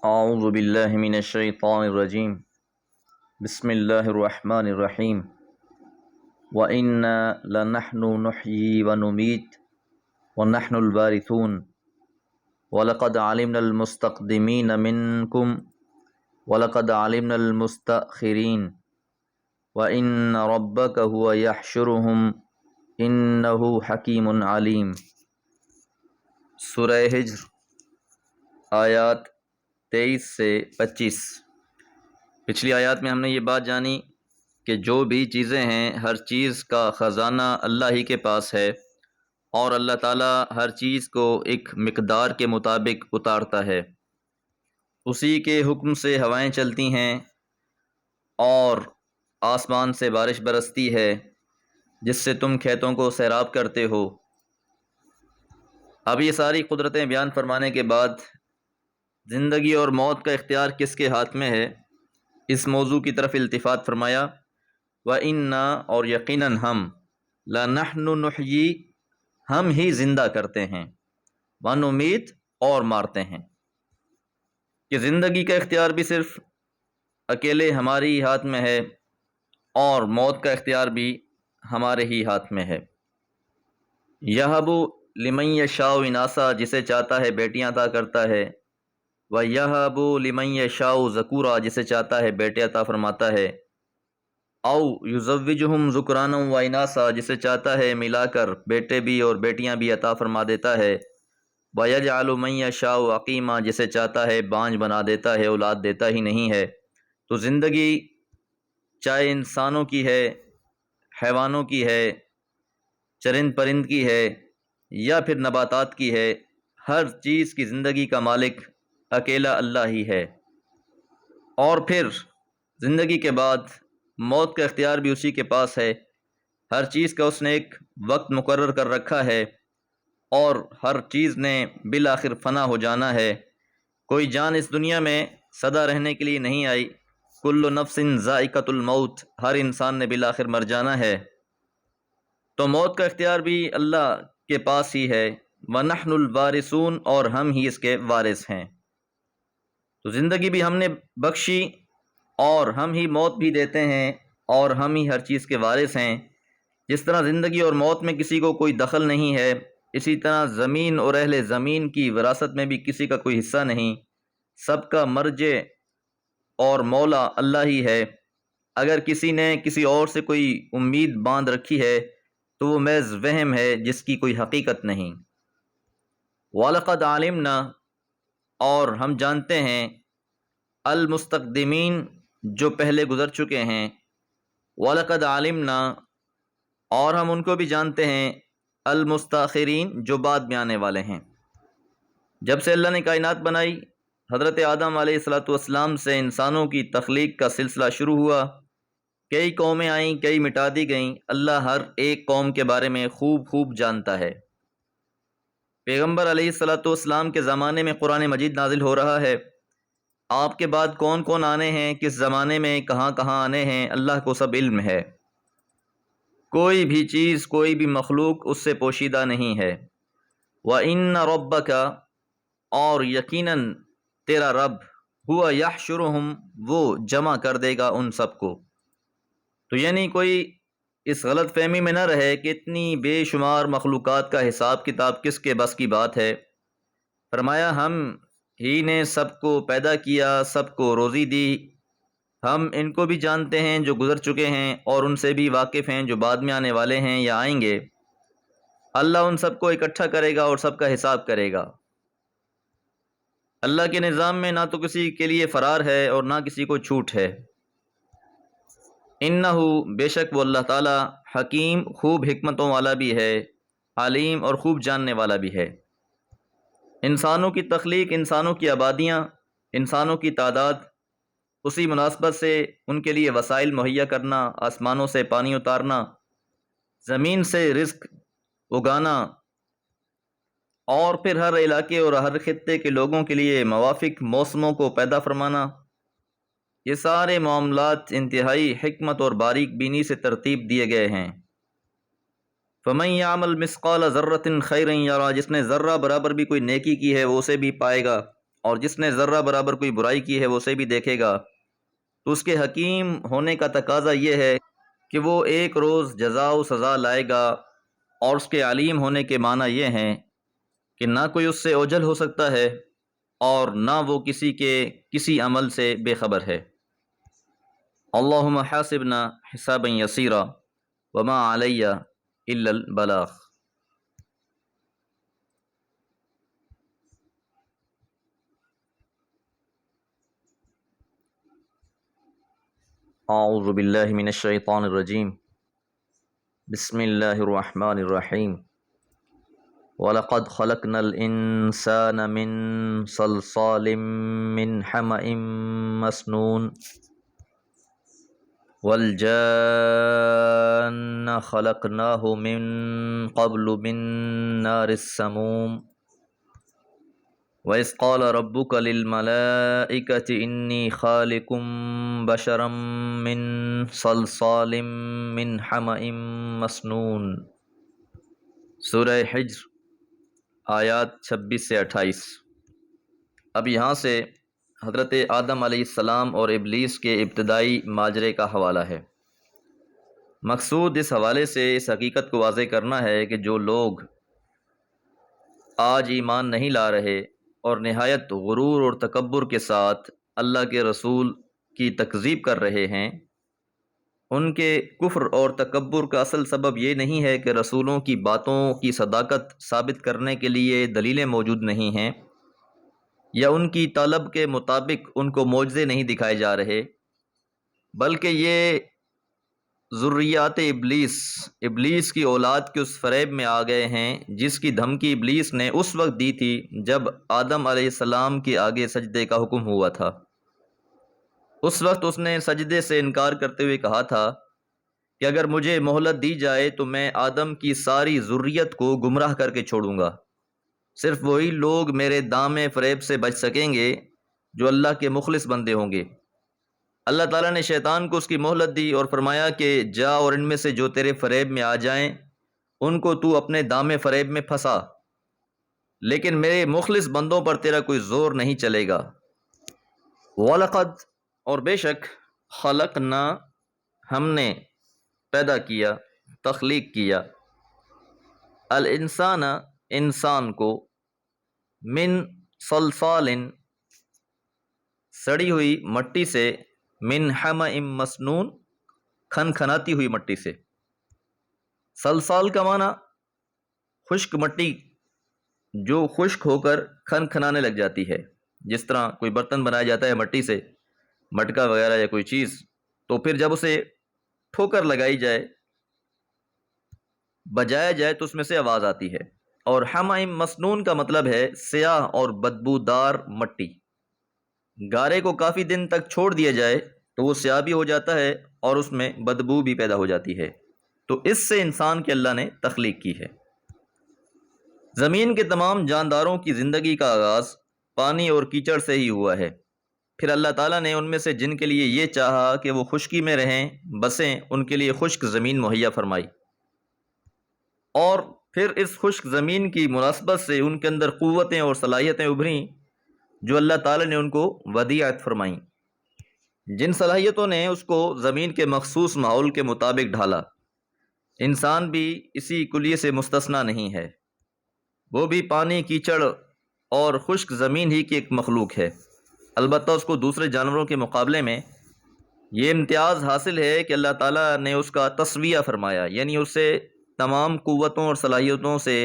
اعوذ باللہ من الشیطان الرجیم بسم اللہ الرحمن الرحیم وَإِنَّا لَنَحْنُ نُحْيِي وَنُمِيتُ وَنَحْنُ الْوَارِثُونَ وَلَقَدْ عَلِمْنَا الْمُسْتَقْدِمِينَ مِنْكُمْ وَلَقَدْ عَلِمْنَا الْمُسْتَأْخِرِينَ وَإِنَّ رَبَّكَ هُوَ يَحْشُرُهُمْ إِنَّهُ حَكِيمٌ عَلِيمٌ۔ سورہ ہجر آیات 23 سے 25۔ پچھلی آیات میں ہم نے یہ بات جانی کہ جو بھی چیزیں ہیں ہر چیز کا خزانہ اللہ ہی کے پاس ہے، اور اللہ تعالیٰ ہر چیز کو ایک مقدار کے مطابق اتارتا ہے۔ اسی کے حکم سے ہوائیں چلتی ہیں اور آسمان سے بارش برستی ہے، جس سے تم کھیتوں کو سیراب کرتے ہو۔ اب یہ ساری قدرتیں بیان فرمانے کے بعد زندگی اور موت کا اختیار کس کے ہاتھ میں ہے، اس موضوع کی طرف التفات فرمایا۔ وَإِنَّا اور یقیناً ہم، لَنَحْنُ نُحْيِي ہم ہی زندہ کرتے ہیں، وَنُمِيتُ اور مارتے ہیں، کہ زندگی کا اختیار بھی صرف اکیلے ہمارے ہی ہاتھ میں ہے اور موت کا اختیار بھی ہمارے ہی ہاتھ میں ہے۔ یَهَبُ لِمَن یَشَاءُ اِنَاثًا جسے چاہتا ہے بیٹیاں عطا کرتا ہے، وَيَهَبُ لِمَن یَشَاءُ ذَكُورًا جسے چاہتا ہے بیٹے عطا فرماتا ہے، اَوْ يُزَوِّجُهُمْ ذُكْرَانًا وَإِنَاثًا جسے چاہتا ہے ملا کر بیٹے بھی اور بیٹیاں بھی عطا فرما دیتا ہے، وَيَجْعَلُ مَن یَشَاءُ عَقِیمًا جسے چاہتا ہے بانجھ بنا دیتا ہے، اولاد دیتا ہی نہیں ہے۔ تو زندگی چاہے انسانوں کی ہے، حیوانوں کی ہے، چرند پرند کی ہے یا پھر نباتات کی ہے، ہر چیز کی زندگی کا مالک اکیلا اللہ ہی ہے۔ اور پھر زندگی کے بعد موت کا اختیار بھی اسی کے پاس ہے۔ ہر چیز کا اس نے ایک وقت مقرر کر رکھا ہے اور ہر چیز نے بالآخر فنا ہو جانا ہے۔ کوئی جان اس دنیا میں سدا رہنے کے لیے نہیں آئی۔ کل نفس ذائقۃ الموت، ہر انسان نے بالآخر مر جانا ہے۔ تو موت کا اختیار بھی اللہ کے پاس ہی ہے۔ وَنَحْنُ الْوَارِثُونَ اور ہم ہی اس کے وارث ہیں۔ تو زندگی بھی ہم نے بخشی اور ہم ہی موت بھی دیتے ہیں اور ہم ہی ہر چیز کے وارث ہیں۔ جس طرح زندگی اور موت میں کسی کو کوئی دخل نہیں ہے، اسی طرح زمین اور اہل زمین کی وراثت میں بھی کسی کا کوئی حصہ نہیں۔ سب کا مرجع اور مولا اللہ ہی ہے۔ اگر کسی نے کسی اور سے کوئی امید باندھ رکھی ہے تو وہ محض وہم ہے جس کی کوئی حقیقت نہیں۔ وَلَقَدْ عَلِمْنَا اور ہم جانتے ہیں، المستقدمین جو پہلے گزر چکے ہیں، وَلَقَدْ عَلِمْنَا اور ہم ان کو بھی جانتے ہیں، المستاخرین جو بعد میں آنے والے ہیں۔ جب سے اللہ نے کائنات بنائی، حضرت آدم علیہ السلام سے انسانوں کی تخلیق کا سلسلہ شروع ہوا۔ کئی قومیں آئیں، کئی مٹا دی گئیں، اللہ ہر ایک قوم کے بارے میں خوب خوب جانتا ہے۔ پیغمبر علیہ السلام کے زمانے میں قرآن مجید نازل ہو رہا ہے۔ آپ کے بعد کون کون آنے ہیں، کس زمانے میں کہاں کہاں آنے ہیں، اللہ کو سب علم ہے۔ کوئی بھی چیز، کوئی بھی مخلوق اس سے پوشیدہ نہیں ہے۔ وَإِنَّ رَبَّكَ اور یقیناً تیرا رب، هُوَ يَحْشُرُهُمْ وہ جمع کر دے گا ان سب کو۔ تو یعنی کوئی اس غلط فہمی میں نہ رہے کہ اتنی بے شمار مخلوقات کا حساب کتاب کس کے بس کی بات ہے۔ فرمایا ہم ہی نے سب کو پیدا کیا، سب کو روزی دی۔ ہم ان کو بھی جانتے ہیں جو گزر چکے ہیں، اور ان سے بھی واقف ہیں جو بعد میں آنے والے ہیں یا آئیں گے۔ اللہ ان سب کو اکٹھا کرے گا اور سب کا حساب کرے گا۔ اللہ کے نظام میں نہ تو کسی کے لیے فرار ہے اور نہ کسی کو چھوٹ ہے۔ انہ بے شک وہ اللہ تعالی، حکیم خوب حکمتوں والا بھی ہے، علیم اور خوب جاننے والا بھی ہے۔ انسانوں کی تخلیق، انسانوں کی آبادیاں، انسانوں کی تعداد، اسی مناسبت سے ان کے لیے وسائل مہیا کرنا، آسمانوں سے پانی اتارنا، زمین سے رزق اگانا، اور پھر ہر علاقے اور ہر خطے کے لوگوں کے لیے موافق موسموں کو پیدا فرمانا، یہ سارے معاملات انتہائی حکمت اور باریک بینی سے ترتیب دیے گئے ہیں۔ فَمَن يَعْمَلْ مِثْقَالَ ذَرَّةٍ خَيْرًا يَرَهُ جس نے ذرہ برابر بھی کوئی نیکی کی ہے وہ اسے بھی پائے گا، اور جس نے ذرہ برابر کوئی برائی کی ہے وہ اسے بھی دیکھے گا، تو اس کے حکیم ہونے کا تقاضا یہ ہے کہ وہ ایک روز جزا و سزا لائے گا، اور اس کے علیم ہونے کے معنی یہ ہیں کہ نہ کوئی اس سے اوجھل ہو سکتا ہے اور نہ وہ کسی کے کسی عمل سے بے خبر ہے۔ اللہم حاسبنا حسابا یسیرا وما علی الا البلاغ۔ اعوذ باللہ من الشیطان الرجیم، بسم اللہ الرحمن الرحیم۔ وَلَقَدْ خَلَقْنَا الْإِنسَانَ مِنْ صَلْصَالٍ مِّنْ حَمَإٍ مَّسْنُونٍ وَالْجَانَّ خَلَقْنَاهُ مِنْ قَبْلُ مِنْ نَارِ السَّمُومِ وَإِذْ قَالَ رَبُّكَ لِلْمَلَائِكَةِ إِنِّي خَالِقٌ بَشَرًا مِّنْ صَلْصَالٍ مِّنْ حَمَإٍ مَّسْنُونٍ۔ سورہ حجر آیات 26 سے 28۔ اب یہاں سے حضرت آدم علیہ السلام اور ابلیس کے ابتدائی ماجرے کا حوالہ ہے۔ مقصود اس حوالے سے اس حقیقت کو واضح کرنا ہے کہ جو لوگ آج ایمان نہیں لا رہے اور نہایت غرور اور تکبر کے ساتھ اللہ کے رسول کی تکذیب کر رہے ہیں، ان کے کفر اور تکبر کا اصل سبب یہ نہیں ہے کہ رسولوں کی باتوں کی صداقت ثابت کرنے کے لیے دلیلیں موجود نہیں ہیں، یا ان کی طلب کے مطابق ان کو معجزے نہیں دکھائے جا رہے، بلکہ یہ ذریات ابلیس کی اولاد کے اس فریب میں آ گئے ہیں جس کی دھمکی ابلیس نے اس وقت دی تھی جب آدم علیہ السلام کے آگے سجدے کا حکم ہوا تھا۔ اس وقت اس نے سجدے سے انکار کرتے ہوئے کہا تھا کہ اگر مجھے مہلت دی جائے تو میں آدم کی ساری ذریت کو گمراہ کر کے چھوڑوں گا، صرف وہی لوگ میرے دام فریب سے بچ سکیں گے جو اللہ کے مخلص بندے ہوں گے۔ اللہ تعالیٰ نے شیطان کو اس کی مہلت دی اور فرمایا کہ جا اور ان میں سے جو تیرے فریب میں آ جائیں ان کو تو اپنے دام فریب میں پھنسا، لیکن میرے مخلص بندوں پر تیرا کوئی زور نہیں چلے گا۔ وَلَقَدْ اور بے شک خلقنا ہم نے پیدا کیا، تخلیق کیا، الانسان انسان کو، من صلصال سڑی ہوئی مٹی سے، من حمأ مسنون کھنکھناتی ہوئی مٹی سے۔ صلصال کا معنی خشک مٹی جو خشک ہو کر کھنکھنانے لگ جاتی ہے، جس طرح کوئی برتن بنایا جاتا ہے مٹی سے، مٹکا وغیرہ یا کوئی چیز، تو پھر جب اسے ٹھوکر لگائی جائے، بجایا جائے تو اس میں سے آواز آتی ہے۔ اور حمأ مسنون کا مطلب ہے سیاہ اور بدبودار مٹی۔ گارے کو کافی دن تک چھوڑ دیا جائے تو وہ سیاہ بھی ہو جاتا ہے اور اس میں بدبو بھی پیدا ہو جاتی ہے، تو اس سے انسان کے اللہ نے تخلیق کی ہے۔ زمین کے تمام جانداروں کی زندگی کا آغاز پانی اور کیچڑ سے ہی ہوا ہے، پھر اللہ تعالیٰ نے ان میں سے جن کے لیے یہ چاہا کہ وہ خشکی میں رہیں بسیں ان کے لیے خشک زمین مہیا فرمائی، اور پھر اس خشک زمین کی مناسبت سے ان کے اندر قوتیں اور صلاحیتیں ابھریں جو اللہ تعالیٰ نے ان کو ودیعت فرمائیں، جن صلاحیتوں نے اس کو زمین کے مخصوص ماحول کے مطابق ڈھالا۔ انسان بھی اسی کلیے سے مستثنیٰ نہیں ہے، وہ بھی پانی، کیچڑ اور خشک زمین ہی کی ایک مخلوق ہے۔ البتہ اس کو دوسرے جانوروں کے مقابلے میں یہ امتیاز حاصل ہے کہ اللہ تعالیٰ نے اس کا تسویہ فرمایا، یعنی اسے تمام قوتوں اور صلاحیتوں سے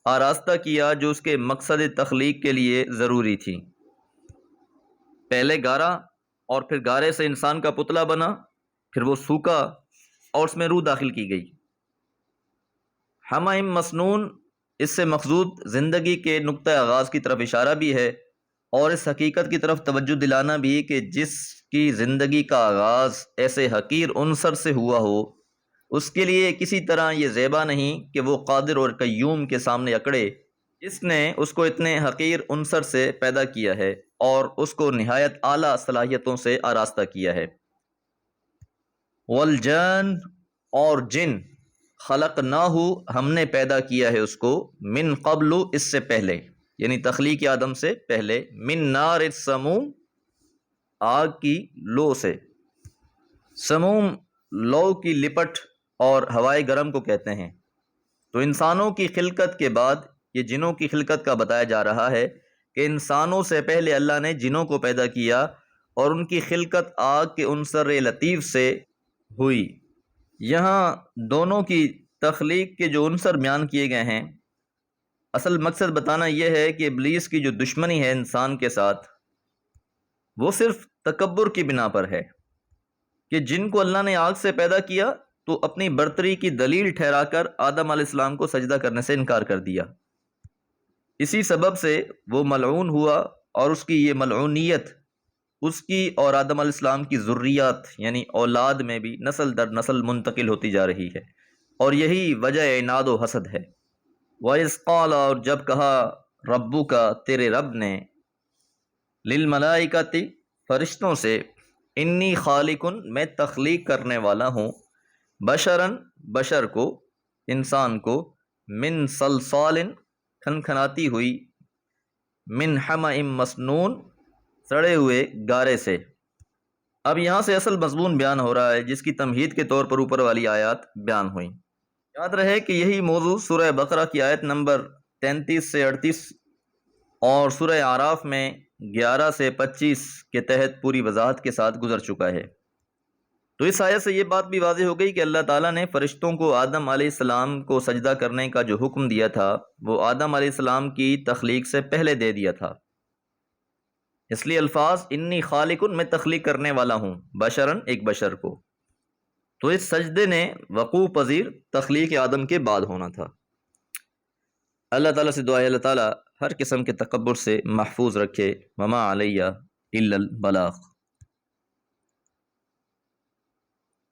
آراستہ کیا جو اس کے مقصد تخلیق کے لیے ضروری تھی۔ پہلے گارا اور پھر گارے سے انسان کا پتلا بنا، پھر وہ سوکھا اور اس میں روح داخل کی گئی۔ حمأ مسنون اس سے مقصود زندگی کے نقطہ آغاز کی طرف اشارہ بھی ہے، اور اس حقیقت کی طرف توجہ دلانا بھی کہ جس کی زندگی کا آغاز ایسے حقیر عنصر سے ہوا ہو، اس کے لیے کسی طرح یہ زیبا نہیں کہ وہ قادر اور قیوم کے سامنے اکڑے، اس نے اس کو اتنے حقیر عنصر سے پیدا کیا ہے اور اس کو نہایت اعلیٰ صلاحیتوں سے آراستہ کیا ہے۔ والجان اور جن، خلقناہ ہم نے پیدا کیا ہے اس کو، من قبل اس سے پہلے، یعنی تخلیق آدم سے پہلے، من نار السموم، آگ کی لو سے۔ سموم لو کی لپٹ اور ہوائے گرم کو کہتے ہیں۔ تو انسانوں کی خلقت کے بعد یہ جنوں کی خلقت کا بتایا جا رہا ہے کہ انسانوں سے پہلے اللہ نے جنوں کو پیدا کیا اور ان کی خلقت آگ کے عنصر لطیف سے ہوئی۔ یہاں دونوں کی تخلیق کے جو عنصر بیان کیے گئے ہیں، اصل مقصد بتانا یہ ہے کہ ابلیس کی جو دشمنی ہے انسان کے ساتھ، وہ صرف تکبر کی بنا پر ہے کہ جن کو اللہ نے آگ سے پیدا کیا تو اپنی برتری کی دلیل ٹھہرا کر آدم علیہ السلام کو سجدہ کرنے سے انکار کر دیا۔ اسی سبب سے وہ ملعون ہوا، اور اس کی یہ ملعونیت اس کی اور آدم علیہ السلام کی ذریات یعنی اولاد میں بھی نسل در نسل منتقل ہوتی جا رہی ہے، اور یہی وجہ عناد و حسد ہے۔ وَإِذْ قَالَ، اور جب کہا، رَبُّكَ، تیرے رب نے، لِلْمَلَائِكَةِ، فرشتوں سے، انی خالقن، میں تخلیق کرنے والا ہوں، بشرن، بشر کو، انسان کو، من صلصال، کھنکھناتی ہوئی، من حمأ مسنون، سڑے ہوئے گارے سے۔ اب یہاں سے اصل مضمون بیان ہو رہا ہے جس کی تمہید کے طور پر اوپر والی آیات بیان ہوئیں۔ یاد رہے کہ یہی موضوع سورہ بقرہ کی آیت نمبر 33 سے 38 اور سورہ اعراف میں 11 سے 25 کے تحت پوری وضاحت کے ساتھ گزر چکا ہے۔ تو اس آیت سے یہ بات بھی واضح ہو گئی کہ اللہ تعالیٰ نے فرشتوں کو آدم علیہ السلام کو سجدہ کرنے کا جو حکم دیا تھا وہ آدم علیہ السلام کی تخلیق سے پہلے دے دیا تھا۔ اس لیے الفاظ انی خالقن، میں تخلیق کرنے والا ہوں، بشرن، ایک بشر کو، تو اس سجدے نے وقوع پذیر تخلیق آدم کے بعد ہونا تھا۔ اللہ تعالیٰ سے دعا ہے اللہ تعالیٰ ہر قسم کے تکبر سے محفوظ رکھے۔ وما علیہ الا البلاغ۔